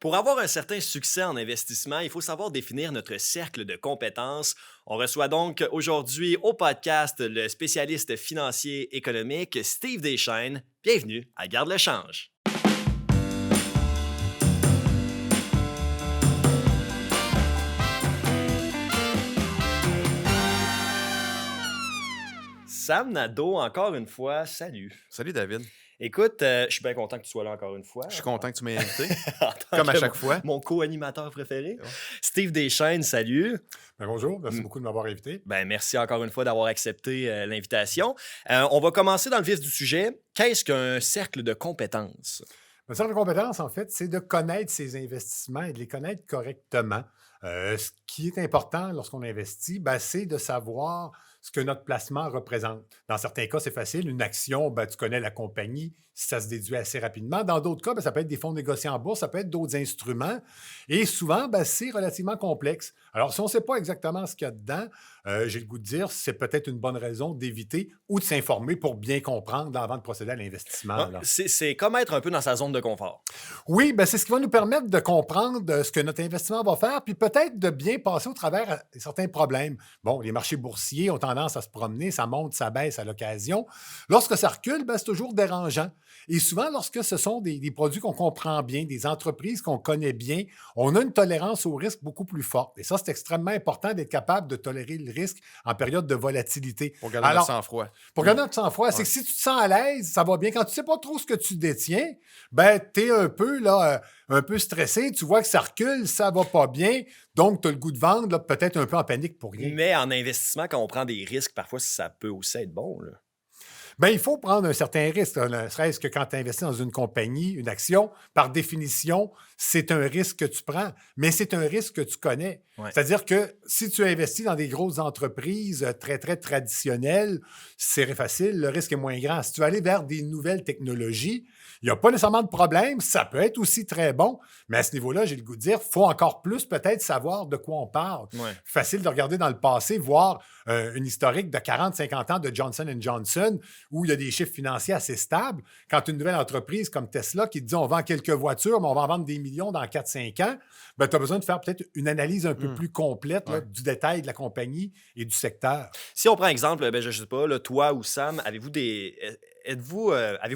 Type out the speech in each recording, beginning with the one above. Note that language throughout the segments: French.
Pour avoir un certain succès en investissement, il faut savoir définir notre cercle de compétences. On reçoit donc aujourd'hui au podcast le spécialiste financier économique Steve Deschaines. Bienvenue à Garde le change. Sam Nadeau, encore une fois, salut. Salut David, Écoute, je suis bien content que tu sois là encore une fois. je suis content que tu m'aies invité, En tant comme à que chaque fois. mon co-animateur préféré. Ouais. Steve Deschaines, salut. Ben, bonjour, merci Mm. beaucoup de m'avoir invité. Ben, merci encore une fois d'avoir accepté l'invitation. On va commencer dans le vif du sujet. Qu'est-ce qu'un cercle de compétences? Le cercle de compétences, en fait, c'est de connaître ses investissements et de les connaître correctement. Ce qui est important lorsqu'on investit, ben, c'est de savoir ce que notre placement représente. Dans certains cas, c'est facile. Une action, ben, tu connais la compagnie, ça se déduit assez rapidement. Dans d'autres cas, ben, ça peut être des fonds négociés en bourse, ça peut être d'autres instruments. Et souvent, ben, c'est relativement complexe. Alors, si on ne sait pas exactement ce qu'il y a dedans, j'ai le goût de dire, c'est peut-être une bonne raison d'éviter ou de s'informer pour bien comprendre avant de procéder à l'investissement. Ah, là. c'est comme être un peu dans sa zone de confort. Oui, ben c'est ce qui va nous permettre de comprendre ce que notre investissement va faire, puis peut-être de bien passer au travers certains problèmes. Bon, les marchés boursiers ont tendance à se promener, ça monte, ça baisse à l'occasion. Lorsque ça recule, ben, c'est toujours dérangeant. Et souvent, lorsque ce sont des produits qu'on comprend bien, des entreprises qu'on connaît bien, on a une tolérance au risque beaucoup plus forte. Et ça, c'est extrêmement important d'être capable de tolérer le risque en période de volatilité. Pour garder Alors, notre sang-froid. pour garder notre sang-froid, c'est Ouais. que si tu te sens à l'aise, ça va bien. Quand tu ne sais pas trop ce que tu détiens, ben, tu es un peu, là, un peu stressé. Tu vois que ça recule, ça va pas bien. Donc, tu as le goût de vendre, là, peut-être un peu en panique pour rien. Mais en investissement, quand on prend des risques, parfois, ça peut aussi être bon, là. Ben, il faut prendre un certain risque, là, ne serait-ce que quand tu investis dans une compagnie, une action, par définition, c'est un risque que tu prends, mais c'est un risque que tu connais. Ouais. C'est-à-dire que si tu investis dans des grosses entreprises très, très traditionnelles, c'est facile, le risque est moins grand. Si tu vas aller vers des nouvelles technologies, il n'y a pas nécessairement de problème, ça peut être aussi très bon, mais à ce niveau-là, j'ai le goût de dire, il faut encore plus peut-être savoir de quoi on parle. Ouais. Facile de regarder dans le passé, voir une historique de 40-50 ans de Johnson Johnson, où il y a des chiffres financiers assez stables. Quand une nouvelle entreprise comme Tesla qui te dit on vend quelques voitures, mais on va en vendre des millions dans 4-5 ans, ben, tu as besoin de faire peut-être une analyse un peu plus complète là, Ouais. du détail de la compagnie et du secteur. Si on prend exemple, ben, je ne sais pas, là, toi ou Sam, avez-vous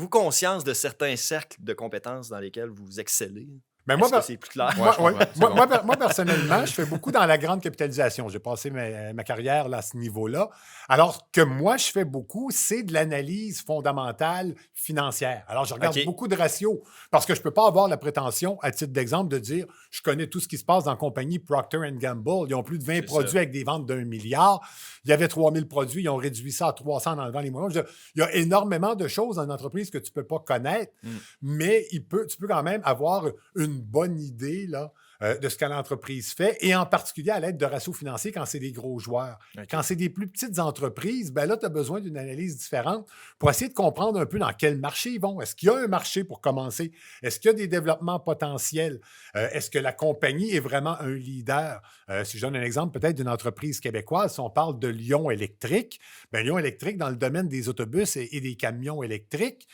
conscience de certains cercles de compétences dans lesquels vous excellez? Ben, Est-ce moi, que c'est plus clair? Ouais, je comprends, c'est bon. moi, personnellement, je fais beaucoup dans la grande capitalisation. J'ai passé ma carrière là, à ce niveau-là. Alors que moi, je fais beaucoup, c'est de l'analyse fondamentale financière. Alors, je regarde OK. beaucoup de ratios parce que je ne peux pas avoir la prétention, à titre d'exemple, de dire je connais tout ce qui se passe dans la compagnie Procter Gamble. Ils ont plus de 20 C'est produits ça. avec des ventes d'1 milliard. Il y avait 3000 produits, ils ont réduit ça à 300 en enlevant les moyens. Il y a énormément de choses dans une entreprise que tu ne peux pas connaître, mais tu peux quand même avoir une bonne idée là, de ce que l'entreprise fait, et en particulier à l'aide de ratios financiers quand c'est des gros joueurs. OK. Quand c'est des plus petites entreprises, ben là, tu as besoin d'une analyse différente pour essayer de comprendre un peu dans quel marché ils vont. Est-ce qu'il y a un marché pour commencer? Est-ce qu'il y a des développements potentiels? Est-ce que la compagnie est vraiment un leader? Si je donne un exemple peut-être d'une entreprise québécoise, si on parle de Lion Électrique, ben Lion Électrique, dans le domaine des autobus et des camions électriques,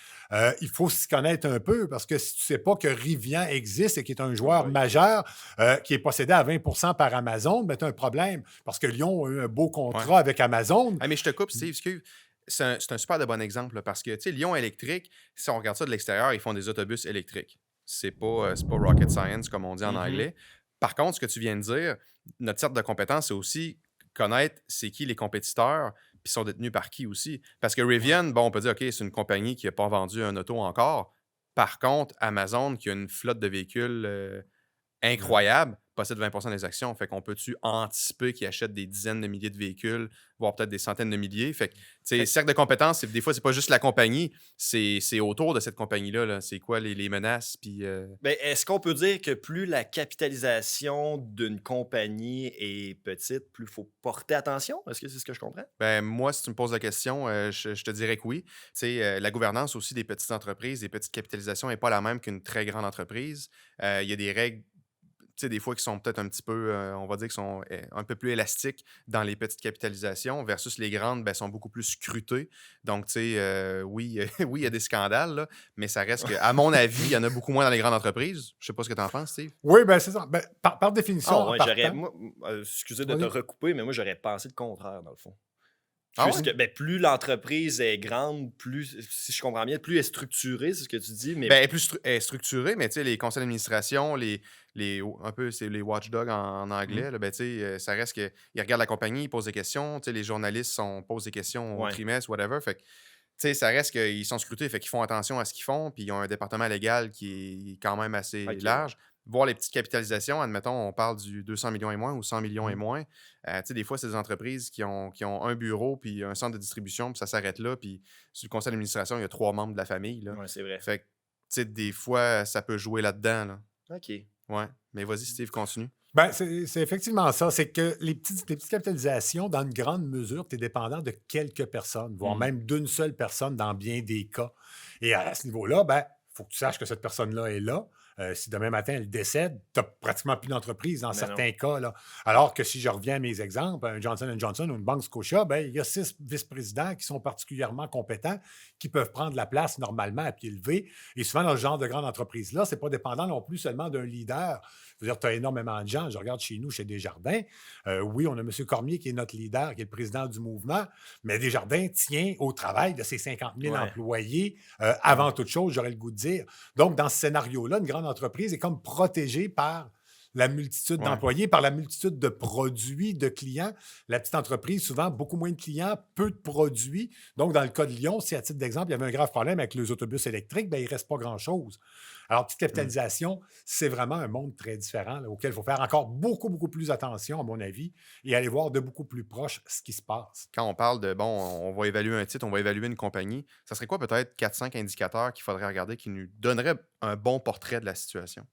il faut s'y connaître un peu parce que si tu ne sais pas que Rivian existe et qui est un joueur majeur qui est possédé à 20 par Amazon, ben, tu as un problème parce que Lyon a eu un beau contrat avec Amazon. Ah, mais je te coupe, Steve, excuse. C'est un super de bon exemple là, parce que, tu sais, Lyon Électrique, si on regarde ça de l'extérieur, ils font des autobus électriques. C'est pas rocket science, comme on dit en Mhm. anglais. Par contre, ce que tu viens de dire, notre cercle de compétences, c'est aussi connaître c'est qui les compétiteurs, puis sont détenus par qui aussi. Parce que Rivian, bon, on peut dire, OK, c'est une compagnie qui n'a pas vendu un auto encore. Par contre, Amazon, qui a une flotte de véhicules incroyable, possède 20 des actions. Fait qu'on peut-tu anticiper qu'ils achètent des dizaines de milliers de véhicules, voire peut-être des centaines de milliers. Fait que, tu sais, cercle de compétences, des fois, c'est pas juste la compagnie, c'est autour de cette compagnie-là. Là. C'est quoi les menaces, puis... Ben, est-ce qu'on peut dire que plus la capitalisation d'une compagnie est petite, plus il faut porter attention? Est-ce que c'est ce que je comprends? Ben, moi, si tu me poses la question, je te dirais que oui. Tu sais, la gouvernance aussi des petites entreprises, des petites capitalisations n'est pas la même qu'une très grande entreprise. Il y a des règles sais, des fois, qui sont peut-être un petit peu, on va dire, qui sont un peu plus élastiques dans les petites capitalisations versus les grandes, ben, sont beaucoup plus scrutées. Donc, tu sais, oui, oui, il y a des scandales, là, mais ça reste que, à mon avis, il y en a beaucoup moins dans les grandes entreprises. Je sais pas ce que tu en penses, Steve. Oui, ben c'est ça. Ben, par définition, Ah en ouais, partant, excusez de te vas-y. recouper, mais moi, j'aurais pensé le contraire, dans le fond. Ah ouais? Puisque, ben, plus l'entreprise est grande, plus, si je comprends bien, plus elle est structurée, c'est ce que tu dis, mais Ben, elle est plus elle est structurée, mais tu sais, les conseils d'administration, un peu, c'est les watchdogs en Mhm. anglais, là, ben, tu sais, ça reste qu'ils regardent la compagnie, ils posent des questions, tu sais, les journalistes posent des questions au ouais, trimestre, whatever. Fait que, tu sais, ça reste qu'ils sont scrutés, fait qu'ils font attention à ce qu'ils font, puis ils ont un département légal qui est quand même assez ok, ouais. large. Voir les petites capitalisations, admettons, on parle du 200 millions et moins ou 100 millions et Mhm. moins. Tu sais, des fois, c'est des entreprises qui ont un bureau, puis un centre de distribution, puis ça s'arrête là, puis sur le conseil d'administration, il y a 3 membres de la famille, là. Ouais, c'est vrai. Fait que, tu sais, des fois, ça peut jouer là-dedans, là. Ok. Ouais. Mais vas-y, Steve, continue. Ben, c'est effectivement ça. C'est que les petites capitalisations, dans une grande mesure, tu es dépendant de quelques personnes, voire Hmm. même d'une seule personne dans bien des cas. Et à ce niveau-là, ben, il faut que tu saches que cette personne-là est là. Si demain matin elle décède, tu n'as pratiquement plus d'entreprise dans Mais non. certains cas, là. Alors que si je reviens à mes exemples, un Johnson Johnson ou une Banque Scotia, ben, il y a 6 vice-présidents qui sont particulièrement compétents, qui peuvent prendre la place normalement à pied levé. Et souvent, dans ce genre de grande entreprise-là, ce n'est pas dépendant non plus seulement d'un leader. Je veux dire, tu as énormément de gens. Je regarde chez nous, chez Desjardins. Oui, on a M. Cormier qui est notre leader, qui est le président du mouvement, mais Desjardins tient au travail de ses 50 000 Ouais. employés avant toute chose, j'aurais le goût de dire. Donc, dans ce scénario-là, une grande entreprise est comme protégée par la multitude Ouais. d'employés, par la multitude de produits, de clients. La petite entreprise, souvent, beaucoup moins de clients, peu de produits. Donc, dans le cas de Lyon, si à titre d'exemple, il y avait un grave problème avec les autobus électriques, ben, il ne reste pas grand-chose. Alors, petite Hmm. capitalisation, c'est vraiment un monde très différent là, auquel il faut faire encore beaucoup, beaucoup plus attention, à mon avis, et aller voir de beaucoup plus proche ce qui se passe. Quand on parle de, bon, on va évaluer un titre, on va évaluer une compagnie, ça serait quoi peut-être 4 5 indicateurs qu'il faudrait regarder qui nous donneraient un bon portrait de la situation?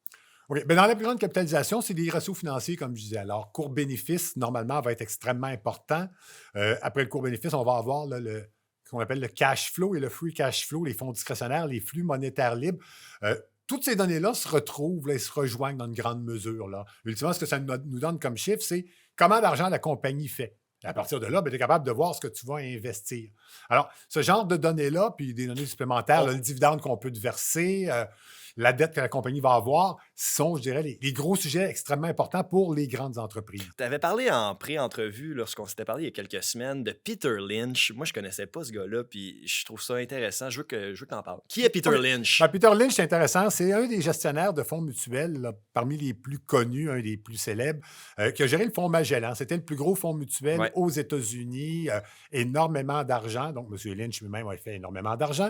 OK. Ben, dans la plus grande capitalisation, c'est des ratios financiers, comme je disais. Alors, court-bénéfice, normalement, va être extrêmement important. Après le court-bénéfice, on va avoir là, ce qu'on appelle le cash flow et le free cash flow, les fonds discrétionnaires, les flux monétaires libres. Euh, toutes ces données-là se retrouvent là, et se rejoignent dans une grande mesure. Là. Ultimement, ce que ça nous donne comme chiffre, c'est comment d'argent la compagnie fait. Et à partir de là, ben, tu es capable de voir ce que tu vas investir. Alors, ce genre de données-là, puis des données supplémentaires, là, le dividende qu'on peut te verser, la dette que la compagnie va avoir, sont, je dirais, les gros sujets extrêmement importants pour les grandes entreprises. Tu avais parlé en pré-entrevue, lorsqu'on s'était parlé il y a quelques semaines, de Peter Lynch. Moi, je connaissais pas ce gars-là, puis je trouve ça intéressant. Je veux que tu en parles. Qui est Peter OK. Ben, Lynch? Peter Lynch, c'est intéressant. C'est un des gestionnaires de fonds mutuels, là, parmi les plus connus, un des plus célèbres, qui a géré le fonds Magellan. C'était le plus gros fonds mutuel Ouais. aux États-Unis, énormément d'argent. Donc, M. Lynch lui-même a fait énormément d'argent.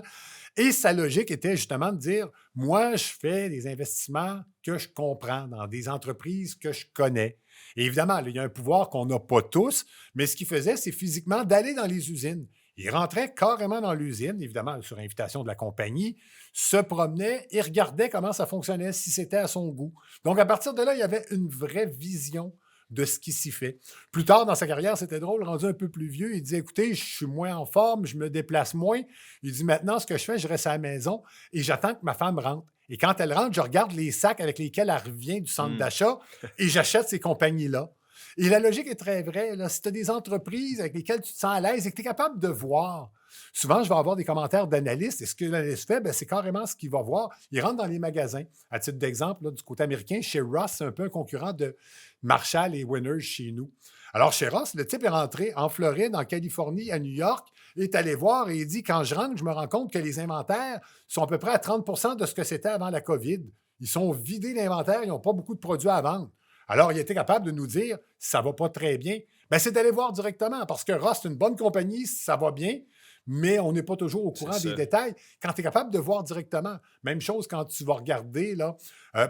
Et sa logique était justement de dire, moi, je fais des investissements que je comprends dans des entreprises que je connais. Et évidemment, là, il y a un pouvoir qu'on n'a pas tous, mais ce qu'il faisait, c'est physiquement d'aller dans les usines. Il rentrait carrément dans l'usine, évidemment sur invitation de la compagnie, se promenait et regardait comment ça fonctionnait, si c'était à son goût. Donc, à partir de là, il y avait une vraie vision de ce qui s'y fait. Plus tard dans sa carrière, c'était drôle, rendu un peu plus vieux, il disait, écoutez, je suis moins en forme, je me déplace moins. Il dit, maintenant, ce que je fais, je reste à la maison et j'attends que ma femme rentre. Et quand elle rentre, je regarde les sacs avec lesquels elle revient du centre Hmm. d'achat et j'achète ces compagnies-là. Et la logique est très vraie. Là. Si tu as des entreprises avec lesquelles tu te sens à l'aise et que tu es capable de voir, souvent, je vais avoir des commentaires d'analystes et ce que l'analyste fait, ben, c'est carrément ce qu'il va voir. Il rentre dans les magasins. À titre d'exemple, là, du côté américain, chez Ross, c'est un peu un concurrent de Marshall et Winners chez nous. Alors, chez Ross, le type est rentré en Floride, en Californie, à New York, est allé voir et il dit, quand je rentre, je me rends compte que les inventaires sont à peu près à 30 de ce que c'était avant la COVID. Ils sont vidés d'inventaire, ils n'ont pas beaucoup de produits à vendre. Alors, il était capable de nous dire, ça ne va pas très bien. Ben, c'est d'aller voir directement, parce que Ross, c'est une bonne compagnie, ça va bien, mais on n'est pas toujours au C'est courant des ça. détails. Quand tu es capable de voir directement, même chose quand tu vas regarder là,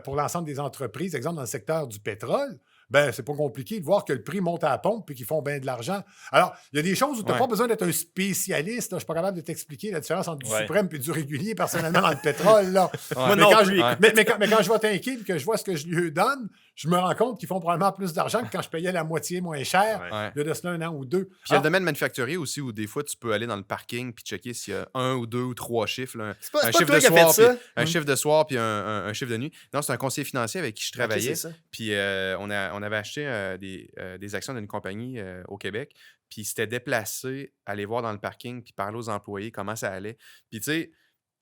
pour l'ensemble des entreprises, exemple dans le secteur du pétrole, ben c'est pas compliqué de voir que le prix monte à la pompe et qu'ils font bien de l'argent. Alors, il y a des choses où tu n'as Ouais. pas besoin d'être un spécialiste. Là. Je suis pas capable de t'expliquer la différence entre du Ouais. suprême et du régulier, personnellement, dans le pétrole. Là. Moi Mais non quand plus. je- mais quand je vois Tinky et que je vois ce que je lui donne, je me rends compte qu'ils font probablement plus d'argent que quand je payais la moitié moins cher Ouais. Ouais. il y a de cela 1 an ou 2. Puis il y a le domaine manufacturier aussi où des fois tu peux aller dans le parking puis checker s'il y a 1 ou 2 ou 3 chiffres. Là. C'est pas un toi chiffre de qui as fait soir, ça? puis un chiffre de soir puis un chiffre de nuit. Non, c'est un conseiller financier avec qui je Ok, travaillais. c'est ça. Puis on avait acheté des actions d'une compagnie au Québec. Puis il s'était déplacé, aller voir dans le parking, puis parler aux employés comment ça allait. Puis tu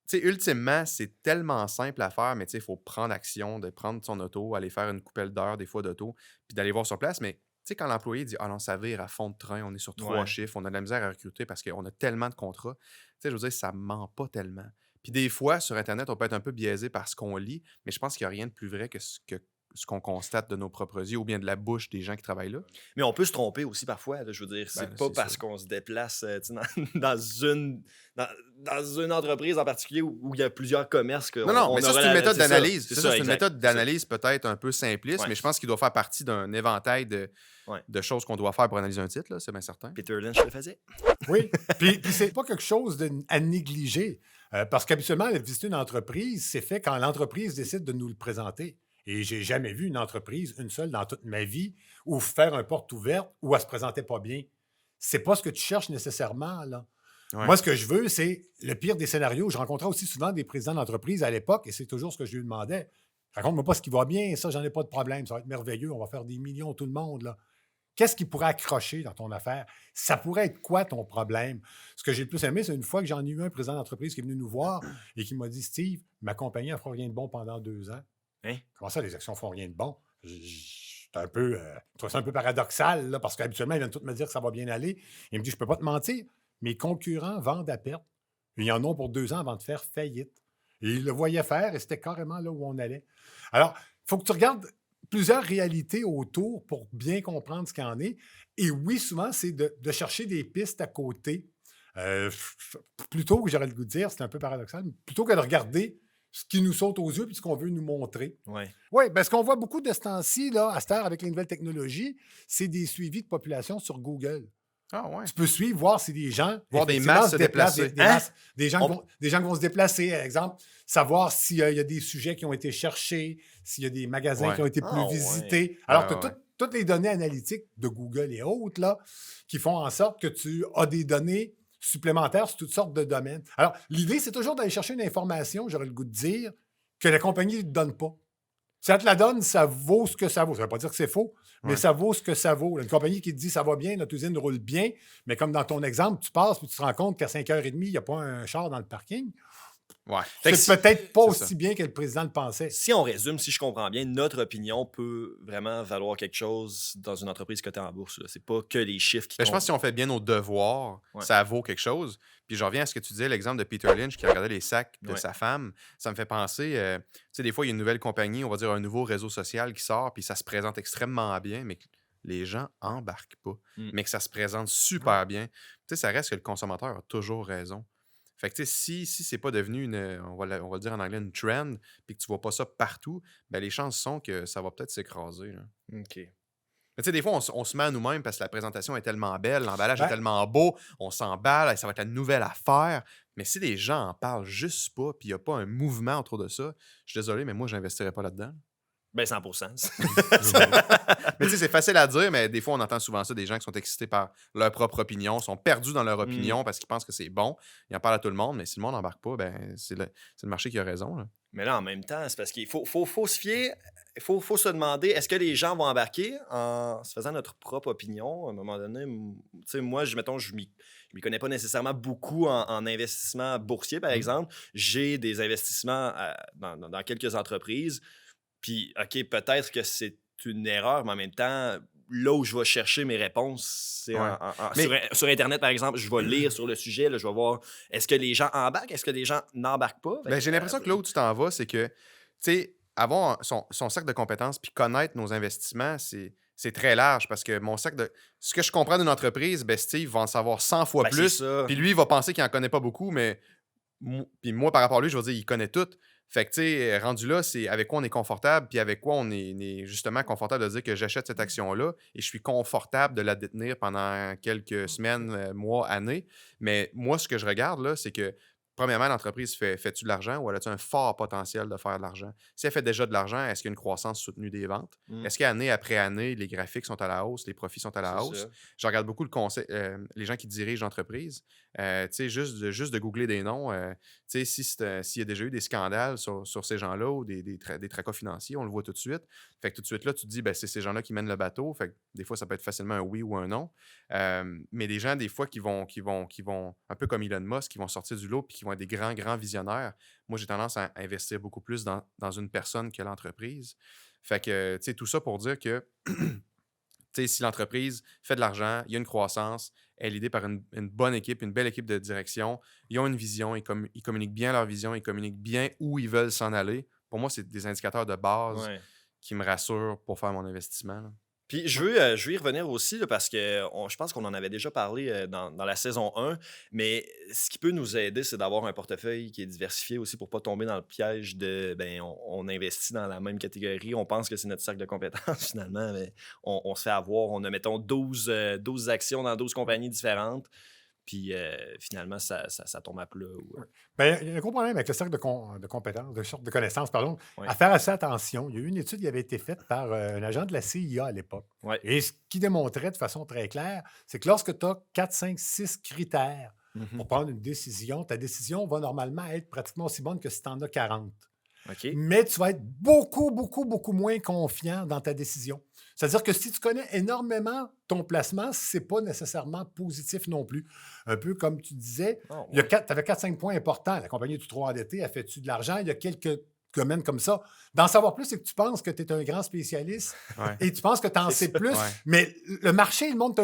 sais, ultimement, c'est tellement simple à faire, mais tu sais, il faut prendre action, de prendre son auto, aller faire une coupelle d'heure des fois d'auto, puis d'aller voir sur place. Mais tu sais, quand l'employé dit « Ah non, ça vire à fond de train, on est sur 3 Ouais. chiffres, on a de la misère à recruter parce qu'on a tellement de contrats. » Tu sais, je veux dire, ça ment pas tellement. Puis des fois, sur Internet, on peut être un peu biaisé par ce qu'on lit, mais je pense qu'il n'y a rien de plus vrai que ce qu'on constate de nos propres yeux ou bien de la bouche des gens qui travaillent là. Mais on peut se tromper aussi parfois. Là, je veux dire, c'est Ben, pas c'est parce sûr. qu'on se déplace tu sais, dans une entreprise en particulier où il y a plusieurs commerces. Non, non, mais ça, c'est une méthode d'analyse. C'est Ça, ça, c'est une exact. méthode C'est ça. d'analyse peut-être un peu simpliste, Ouais. mais je pense qu'il doit faire partie d'un éventail Ouais. de choses qu'on doit faire pour analyser un titre, là, c'est bien certain. Peter Lynch le faisait. Oui, puis c'est pas quelque chose à négliger. Parce qu'habituellement, visiter une entreprise, c'est fait quand l'entreprise décide de nous le présenter. Et j'ai jamais vu une entreprise, une seule dans toute ma vie, où faire un porte ouverte où elle se présentait pas bien. C'est pas ce que tu cherches nécessairement, là. Ouais. Moi, ce que je veux, c'est le pire des scénarios. Je rencontrais aussi souvent des présidents d'entreprise à l'époque, et c'est toujours ce que je lui demandais. Raconte-moi pas ce qui va bien, ça, j'en ai pas de problème, ça va être merveilleux, on va faire des millions, tout le monde, là. Qu'est-ce qui pourrait accrocher dans ton affaire? Ça pourrait être quoi ton problème? Ce que j'ai le plus aimé, c'est une fois que j'en ai eu un président d'entreprise qui est venu nous voir et qui m'a dit « Steve, ma compagnie ne fera rien de bon pendant 2 ans. Hein? Comment ça, les actions font rien de bon? » C'est un peu, je trouve ça un peu paradoxal, là, parce qu'habituellement, ils viennent tous me dire que ça va bien aller. Il me dit « Je peux pas te mentir, mes concurrents vendent à perte. Ils en ont pour 2 ans avant de faire faillite. » Et ils le voyaient faire et c'était carrément là où on allait. Alors, il faut que tu regardes plusieurs réalités autour pour bien comprendre ce qu'il en est. Et oui, souvent, c'est de chercher des pistes à côté. Plutôt que j'aurais le goût de dire, c'est un peu paradoxal, mais plutôt que de regarder ce qui nous saute aux yeux et ce qu'on veut nous montrer. Ouais. Oui, bien, ce qu'on voit beaucoup de ce temps-ci, là, à cette heure, avec les nouvelles technologies, c'est des suivis de population sur Google. Ah ouais. Tu peux suivre, voir si des gens. Voir des effectivement, masses se déplacent, déplacer. des Hein? masses, des gens qui vont se déplacer, par exemple, savoir s'il y a des sujets qui ont été cherchés, s'il y a des magasins Ouais. qui ont été plus Ah ouais. visités. Alors, Ouais, tu as ouais. toutes les données analytiques de Google et autres là, qui font en sorte que tu as des données supplémentaires sur toutes sortes de domaines. Alors, l'idée, c'est toujours d'aller chercher une information, j'aurais le goût de dire, que la compagnie ne te donne pas. Si elle te la donne, ça vaut ce que ça vaut. Ça ne veut pas dire que c'est faux, mais Ouais. ça vaut ce que ça vaut. Une compagnie qui te dit ça va bien, notre usine roule bien, mais comme dans ton exemple, tu passes et tu te rends compte qu'à 5h30, il n'y a pas un char dans le parking. Ouais. Fait que C'est peut-être pas c'est aussi bien que le président le pensait. Si on résume, si je comprends bien, notre opinion peut vraiment valoir quelque chose dans une entreprise cotée en bourse. Là. C'est pas que les chiffres qui Ben, je pense comptent. que si on fait bien nos devoirs, Ouais. ça vaut quelque chose. Puis je reviens à ce que tu disais, l'exemple de Peter Lynch qui regardait les sacs de Ouais. sa femme. Ça me fait penser, tu sais, des fois, il y a une nouvelle compagnie, on va dire un nouveau réseau social qui sort, puis ça se présente extrêmement bien, mais que les gens embarquent pas. Mais que ça se présente super bien. Tu sais, ça reste que le consommateur a toujours raison. Fait que, tu sais, si c'est pas devenu on va le dire en anglais, une trend, puis que tu vois pas ça partout, ben les chances sont que ça va peut-être s'écraser, là. OK. Mais tu sais, des fois, on se met à nous-mêmes parce que la présentation est tellement belle, l'emballage est Ouais. tellement beau, on s'emballe, ça va être la nouvelle affaire. Mais si les gens en parlent juste pas, puis il n'y a pas un mouvement autour de ça, je suis désolé, mais moi, je n'investirais pas là-dedans. Ben 100%. Mais tu sais, c'est facile à dire, mais des fois, on entend souvent ça, des gens qui sont excités par leur propre opinion, sont perdus dans leur opinion parce qu'ils pensent que c'est bon. Ils en parlent à tout le monde, mais si le monde n'embarque pas, ben c'est le marché qui a raison, là. Mais là, en même temps, c'est parce qu'il faut se fier, faut se demander, est-ce que les gens vont embarquer en se faisant notre propre opinion? À un moment donné, tu sais, moi, mettons, je m'y connais pas nécessairement beaucoup en investissement boursier, par exemple. J'ai des investissements dans quelques entreprises. Puis, OK, peut-être que c'est une erreur, mais en même temps, là où je vais chercher mes réponses, c'est Ouais. sur Internet, par exemple, je vais lire sur le sujet, là, je vais voir, est-ce que les gens embarquent, est-ce que les gens n'embarquent pas? Ben, j'ai l'impression que là où tu t'en vas, c'est que, tu sais, avoir son cercle de compétences puis connaître nos investissements, c'est très large parce que ce que je comprends d'une entreprise, ben Steve va en savoir 100 fois Ben, c'est plus. ça. Puis lui, il va penser qu'il en connaît pas beaucoup, mais puis moi, par rapport à lui, je vais dire, il connaît tout. Fait que, tu sais, rendu là, c'est avec quoi on est confortable, puis avec quoi on est justement confortable de dire que j'achète cette action-là et je suis confortable de la détenir pendant quelques semaines, mois, années. Mais moi, ce que je regarde, là, c'est que, premièrement, l'entreprise fait-tu de l'argent ou elle a-tu un fort potentiel de faire de l'argent? Si elle fait déjà de l'argent, est-ce qu'il y a une croissance soutenue des ventes? Mm. Est-ce qu'année après année, les graphiques sont à la hausse, les profits sont à la C'est hausse? ça. Je regarde beaucoup les gens qui dirigent l'entreprise. Tu sais, juste de googler des noms, tu sais, s'il y a déjà eu des scandales sur ces gens-là ou des tracas financiers, on le voit tout de suite. Fait que tout de suite, là, tu te dis, ben, c'est ces gens-là qui mènent le bateau. Fait que des fois, ça peut être facilement un oui ou un non. Mais des gens, des fois, qui vont, un peu comme Elon Musk, qui vont sortir du lot puis qui vont être des grands, grands visionnaires. Moi, j'ai tendance à investir beaucoup plus dans une personne que l'entreprise. Fait que, tu sais, tout ça pour dire que tu sais, si l'entreprise fait de l'argent, il y a une croissance, elle est aidée par une bonne équipe, une belle équipe de direction, ils ont une vision, ils communiquent bien leur vision, ils communiquent bien où ils veulent s'en aller. Pour moi, c'est des indicateurs de base Ouais. qui me rassurent pour faire mon investissement, là. Puis je veux y revenir aussi là, parce que je pense qu'on en avait déjà parlé dans la saison 1, mais ce qui peut nous aider, c'est d'avoir un portefeuille qui est diversifié aussi pour pas tomber dans le piège de ben on investit dans la même catégorie, on pense que c'est notre cercle de compétences finalement, mais on se fait avoir, on a mettons 12 actions dans 12 compagnies différentes, puis finalement ça tombe à plat. Bien, il y a un gros problème avec le cercle de compétences, de connaissances, pardon. Ouais. À faire assez attention. Il y a eu une étude qui avait été faite par un agent de la CIA à l'époque. Ouais. Et ce qui démontrait de façon très claire, c'est que lorsque tu as 4, 5, 6 critères Mhm. pour prendre une décision, ta décision va normalement être pratiquement aussi bonne que si tu en as 40. OK. Mais tu vas être beaucoup, beaucoup, beaucoup moins confiant dans ta décision. C'est-à-dire que si tu connais énormément ton placement, ce n'est pas nécessairement positif non plus. Un peu comme tu disais, Oh, tu ouais. avais 4-5 points importants. La compagnie est trop endettée, elle fait-tu de l'argent? Il y a quelques domaines comme ça. D'en savoir plus, c'est que tu penses que tu es un grand spécialiste Ouais. et tu penses que tu en C'est sais ça. plus, Ouais. mais le marché, le monde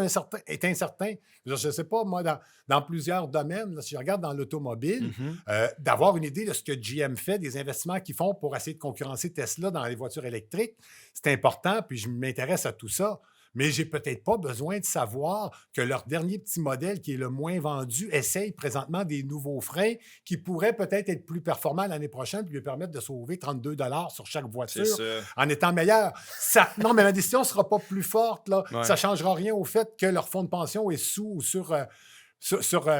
est incertain. Je ne sais pas, moi, dans plusieurs domaines, là, si je regarde dans l'automobile, Mhm. d'avoir une idée de ce que GM fait, des investissements qu'ils font pour essayer de concurrencer Tesla dans les voitures électriques, c'est important, puis je m'intéresse à tout ça. Mais j'ai peut-être pas besoin de savoir que leur dernier petit modèle, qui est le moins vendu, essaye présentement des nouveaux freins qui pourraient peut-être être plus performants l'année prochaine puis lui permettre de sauver 32 sur chaque C'est voiture ça. en étant meilleur. Non, mais ma décision ne sera pas plus forte. Là. Ouais. Ça ne changera rien au fait que leur fonds de pension est sous ou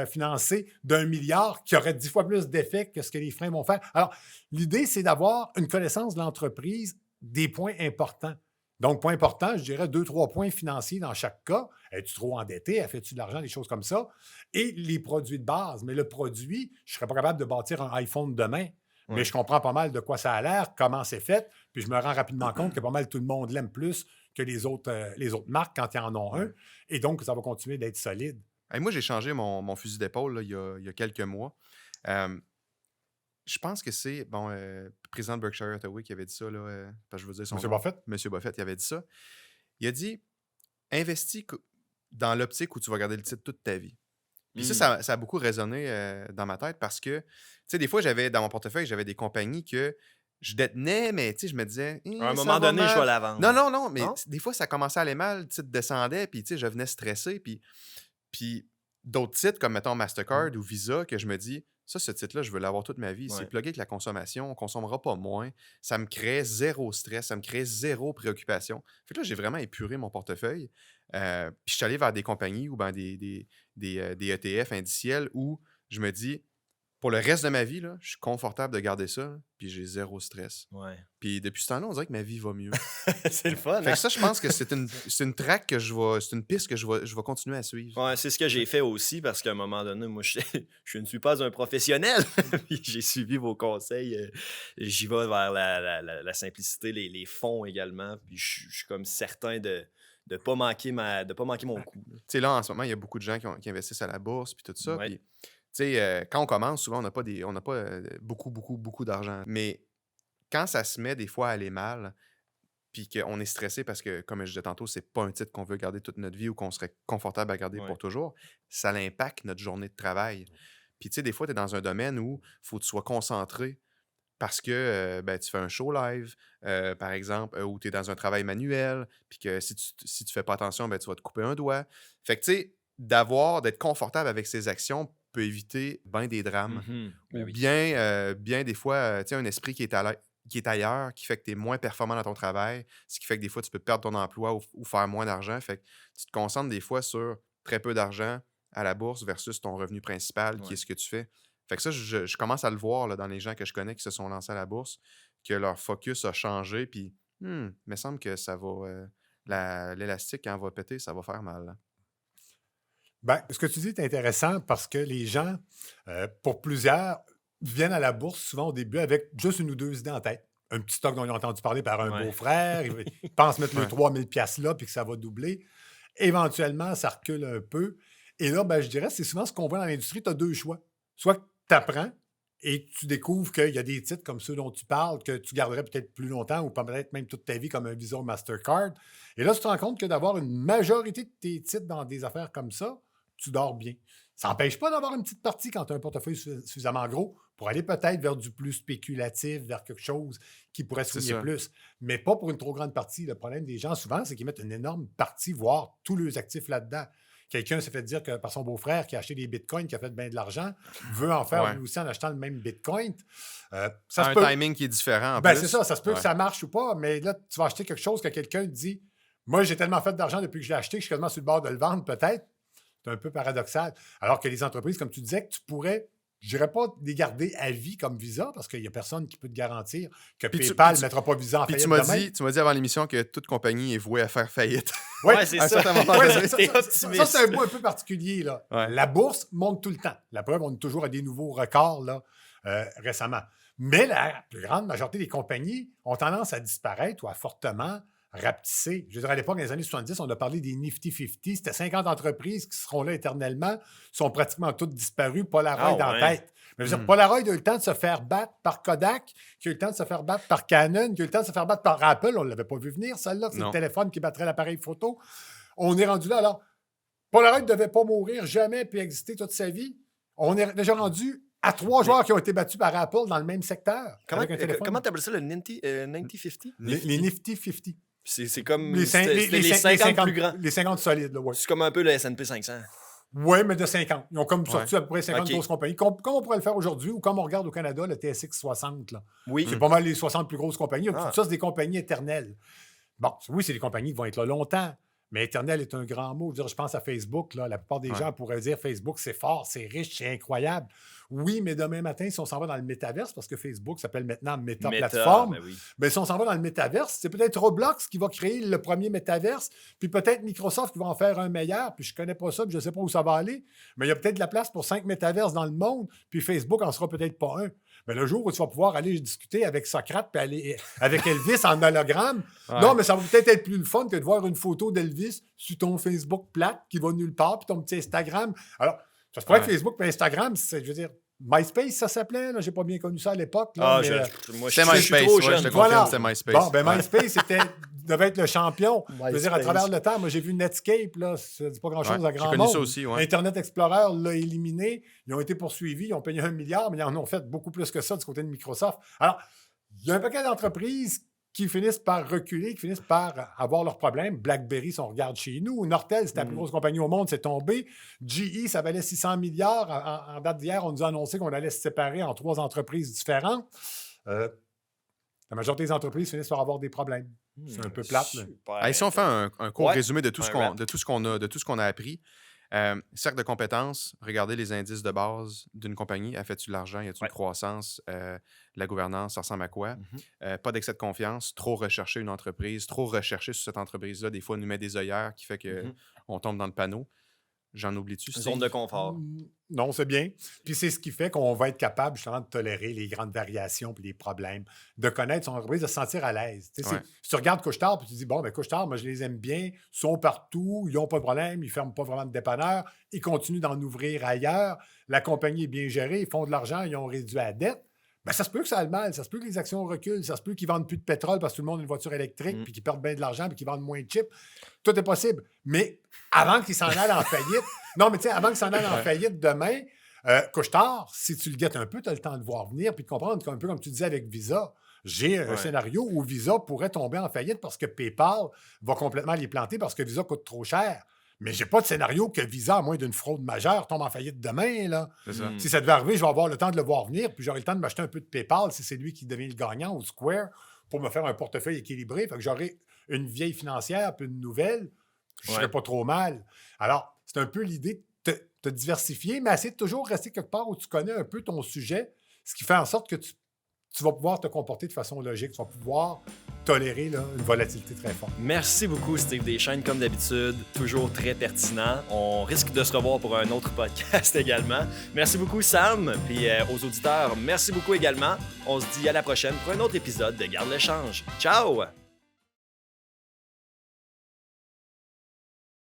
financé d'1 milliard qui aurait 10 fois plus d'effet que ce que les freins vont faire. Alors, l'idée, c'est d'avoir une connaissance de l'entreprise des points importants. Donc, point important, je dirais 2-3 points financiers dans chaque cas. Es-tu trop endetté? Fais-tu de l'argent? Des choses comme ça. Et les produits de base. Mais le produit, je ne serais pas capable de bâtir un iPhone demain. Mais Ouais. je comprends pas mal de quoi ça a l'air, comment c'est fait, puis je me rends rapidement compte que pas mal tout le monde l'aime plus que les autres marques quand ils en ont un. Et donc, ça va continuer d'être solide. Hey, moi, j'ai changé mon fusil d'épaule là, il y a quelques mois. Je pense que c'est le président de Berkshire Hathaway qui avait dit ça, là, parce que je veux dire son Monsieur nom. Buffett? Monsieur Buffett, il avait dit ça. Il a dit investis dans l'optique où tu vas garder le titre toute ta vie. Puis Mm. ça a beaucoup résonné dans ma tête parce que, tu sais, des fois, dans mon portefeuille, j'avais des compagnies que je détenais, mais tu sais, je me disais, À un ça moment va donné, je mal. vais la vendre. Non, mais Non? des fois, ça commençait à aller mal, le titre descendait, puis tu sais, je venais stressé, puis d'autres titres comme, mettons, Mastercard ou Visa, que je me dis, ça, ce titre-là, je veux l'avoir toute ma vie. Ouais. C'est plugué avec la consommation, on ne consommera pas moins. Ça me crée zéro stress, ça me crée zéro préoccupation. Fait que là, j'ai vraiment épuré mon portefeuille. Puis je suis allé vers des compagnies ou des ETF indiciels où je me dis, pour le reste de ma vie, là, je suis confortable de garder ça, puis j'ai zéro stress. Ouais. Puis depuis ce temps-là, on dirait que ma vie va mieux. C'est le fun. Fait Hein? que ça, je pense que c'est une track c'est une piste que je vais continuer à suivre. Ouais, c'est ce que j'ai fait aussi parce qu'à un moment donné, moi, je ne suis pas un professionnel. Puis j'ai suivi vos conseils. J'y vais vers la simplicité, les fonds également. Puis je suis comme certain de ne pas manquer mon coup. Tu sais, là, en ce moment, il y a beaucoup de gens qui investissent à la bourse, puis tout ça. Ouais. Puis, tu sais, quand on commence, souvent, on n'a pas beaucoup, beaucoup, beaucoup d'argent. Mais quand ça se met des fois à aller mal, puis qu'on est stressé parce que, comme je disais tantôt, c'est pas un titre qu'on veut garder toute notre vie ou qu'on serait confortable à garder Ouais. pour toujours, ça impacte notre journée de travail. Puis, tu sais, des fois, tu es dans un domaine où il faut que tu sois concentré parce que tu fais un show live, par exemple, ou tu es dans un travail manuel, puis que si tu fais pas attention, tu vas te couper un doigt. Fait que, tu sais, d'être confortable avec ses actions peut éviter bien des drames. Ben Ou oui. bien des fois, tu sais, un esprit qui est ailleurs, qui fait que tu es moins performant dans ton travail, ce qui fait que des fois, tu peux perdre ton emploi ou faire moins d'argent. Fait que tu te concentres des fois sur très peu d'argent à la bourse versus ton revenu principal, qui Ouais. est ce que tu fais. Fait que ça, je commence à le voir là, dans les gens que je connais qui se sont lancés à la bourse, que leur focus a changé, puis il me semble que ça va... l'élastique, quand elle va péter, ça va faire mal, là. Ben, ce que tu dis est intéressant parce que les gens, pour plusieurs, viennent à la bourse souvent au début avec juste une ou deux idées en tête. Un petit stock dont ils ont entendu parler par un Ouais. beau-frère, ils pensent mettre le Ouais. 3000 pièces là puis que ça va doubler. Éventuellement, ça recule un peu. Et là, ben, je dirais, c'est souvent ce qu'on voit dans l'industrie. Tu as deux choix. Soit que tu apprends et tu découvres qu'il y a des titres comme ceux dont tu parles que tu garderais peut-être plus longtemps ou peut-être même toute ta vie comme un Visa ou Mastercard. Et là, tu te rends compte que d'avoir une majorité de tes titres dans des affaires comme ça, tu dors bien. Ça n'empêche pas d'avoir une petite partie quand tu as un portefeuille suffisamment gros pour aller peut-être vers du plus spéculatif, vers quelque chose qui pourrait C'est soigner ça. plus, mais pas pour une trop grande partie. Le problème des gens, souvent, c'est qu'ils mettent une énorme partie, voire tous leurs actifs là-dedans. Quelqu'un s'est fait dire que par son beau-frère qui a acheté des bitcoins, qui a fait bien de l'argent, veut en faire Ouais. lui aussi en achetant le même bitcoin. Ça se Un peut. timing qui est différent en Ben, plus. c'est ça se peut que Ouais. ça marche ou pas, mais là, tu vas acheter quelque chose que quelqu'un te dit moi, j'ai tellement fait d'argent depuis que je l'ai acheté que je suis quasiment sur le bord de le vendre, peut-être. C'est un peu paradoxal. Alors que les entreprises, comme tu disais, que tu pourrais, je dirais pas les garder à vie comme Visa, parce qu'il n'y a personne qui peut te garantir que Puis tu- PayPal puis ne tu- mettra pas Visa en Puis faillite tu m'as demain. dit avant l'émission que toute compagnie est vouée à faire faillite. Ouais, Ouais, c'est à un ça. certain moment Ouais, donné. T'es ça, optimiste. c'est un bout un peu particulier. Là. Ouais. La bourse monte tout le temps. La preuve, on est toujours à des nouveaux records là, récemment. Mais la plus grande majorité des compagnies ont tendance à disparaître ou à fortement rapetisser. Je veux dire, à l'époque, dans les années 70, on a parlé des Nifty 50. C'était 50 entreprises qui seront là éternellement, sont pratiquement toutes disparues, Polaroid Ah en ouais. tête. Mais je veux dire, Polaroid a eu le temps de se faire battre par Kodak, qui a eu le temps de se faire battre par Canon, qui a eu le temps de se faire battre par Apple. On ne l'avait pas vu venir, celle-là, c'est le Non. téléphone qui battrait l'appareil photo. On est rendu là. Alors, Polaroid ne devait pas mourir jamais puis exister toute sa vie. On est déjà rendu à 3 joueurs qui ont été battus par Apple dans le même secteur. avec un téléphone. Comment t'appelles ça, le Ninety 50? Les Nifty 50. C'est comme... Les, cin- C'était les 50 plus grands. Les 50 solides, là, ouais. C'est comme un peu le S&P 500. Oui, mais de 50. Ils ont comme sorti à peu près 50 OK. grosses compagnies. Comme on pourrait le faire aujourd'hui ou comme on regarde au Canada, le TSX 60. Là. Oui. C'est pas mal les 60 plus grosses compagnies. Ah. Tout ça, c'est des compagnies éternelles. Bon, oui, c'est des compagnies qui vont être là longtemps, mais éternel est un grand mot. Je veux dire, je pense à Facebook. Là, la plupart des gens pourraient dire Facebook, c'est fort, c'est riche, c'est incroyable. Oui, mais demain matin, si on s'en va dans le métaverse, parce que Facebook s'appelle maintenant Meta Plateforme, ben oui. ben, si on s'en va dans le métaverse, c'est peut-être Roblox qui va créer le premier métaverse, puis peut-être Microsoft qui va en faire un meilleur, puis je ne connais pas ça, puis je ne sais pas où ça va aller, mais il y a peut-être de la place pour 5 métaverses dans le monde, puis Facebook en sera peut-être pas un. Mais le jour où tu vas pouvoir aller discuter avec Socrate puis aller avec Elvis en hologramme, non, mais ça va peut-être être plus le fun que de voir une photo d'Elvis sur ton Facebook plate qui va nulle part, puis ton petit Instagram. Alors, ça se pourrait que Facebook et Instagram, c'est, je veux dire, MySpace, ça s'appelait. Je n'ai pas bien connu ça à l'époque. Là, Ah, mais, moi, C'est je suis MySpace, trop ouais, jeune. je te Voilà. confirme, c'est MySpace. Bon, ben Ouais. MySpace devait être le champion. Je veux dire, à MySpace. travers le temps, moi, j'ai vu Netscape, là, ça dit pas grand-chose Ouais, à grand j'ai connu monde. ça aussi, ouais. Internet Explorer l'a éliminé. Ils ont été poursuivis, ils ont payé 1 milliard, mais ils en ont fait beaucoup plus que ça du côté de Microsoft. Alors, il y a un paquet d'entreprises qui finissent par reculer, qui finissent par avoir leurs problèmes. BlackBerry, si on regarde chez nous. Nortel, c'est la plus grosse compagnie au monde, c'est tombé. GE, ça valait 600 milliards. En date d'hier, on nous a annoncé qu'on allait se séparer en 3 entreprises différentes. La majorité des entreprises finissent par avoir des problèmes. C'est un peu plate. là. Super. Hey, si on fait un court Ouais. résumé de tout ce Un qu'on wrap. de tout ce qu'on a appris, cercle de compétences, regardez les indices de base d'une compagnie. A fait-tu de l'argent? Y a-t-il Ouais. une croissance? La gouvernance, ça ressemble à quoi? Mhm. Pas d'excès de confiance, trop rechercher une entreprise, trop rechercher sur cette entreprise-là. Des fois, on nous met des œillères qui fait Mhm. qu'on tombe dans le panneau. J'en oublie-tu? Zone Steve? de confort. Non, c'est bien. Puis c'est ce qui fait qu'on va être capable justement de tolérer les grandes variations puis les problèmes, de connaître son entreprise, de se sentir à l'aise. Tu sais, Ouais. si tu regardes Couche-Tard puis tu dis, bon, ben Couche-Tard, moi, je les aime bien, ils sont partout, ils n'ont pas de problème, ils ne ferment pas vraiment de dépanneur, ils continuent d'en ouvrir ailleurs, la compagnie est bien gérée, ils font de l'argent, ils ont réduit la dette. Ben, ça se peut que ça aille mal, ça se peut que les actions reculent, ça se peut qu'ils ne vendent plus de pétrole parce que tout le monde a une voiture électrique puis qu'ils perdent bien de l'argent puis qu'ils vendent moins de chips. Tout est possible. Mais avant qu'ils s'en aillent en faillite, non, mais tu sais, avant qu'ils s'en aillent en faillite demain, Couche-Tard, si tu le guettes un peu, tu as le temps de voir venir puis de comprendre, un peu comme tu disais avec Visa. J'ai un scénario où Visa pourrait tomber en faillite parce que PayPal va complètement les planter parce que Visa coûte trop cher. Mais j'ai pas de scénario que Visa, à moins d'une fraude majeure, tombe en faillite demain, là. C'est ça. Si ça devait arriver, je vais avoir le temps de le voir venir, puis j'aurai le temps de m'acheter un peu de PayPal si c'est lui qui devient le gagnant ou Square pour me faire un portefeuille équilibré. Fait que j'aurai une vieille financière puis une nouvelle. Je serais pas trop mal. Alors, c'est un peu l'idée de te diversifier, mais essayer de toujours rester quelque part où tu connais un peu ton sujet, ce qui fait en sorte que tu vas pouvoir te comporter de façon logique. Tu vas pouvoir tolérer là, une volatilité très forte. Merci beaucoup, Steve Deschaines, comme d'habitude. Toujours très pertinent. On risque de se revoir pour un autre podcast également. Merci beaucoup, Sam. Puis aux auditeurs, merci beaucoup également. On se dit à la prochaine pour un autre épisode de Garde le change. Ciao!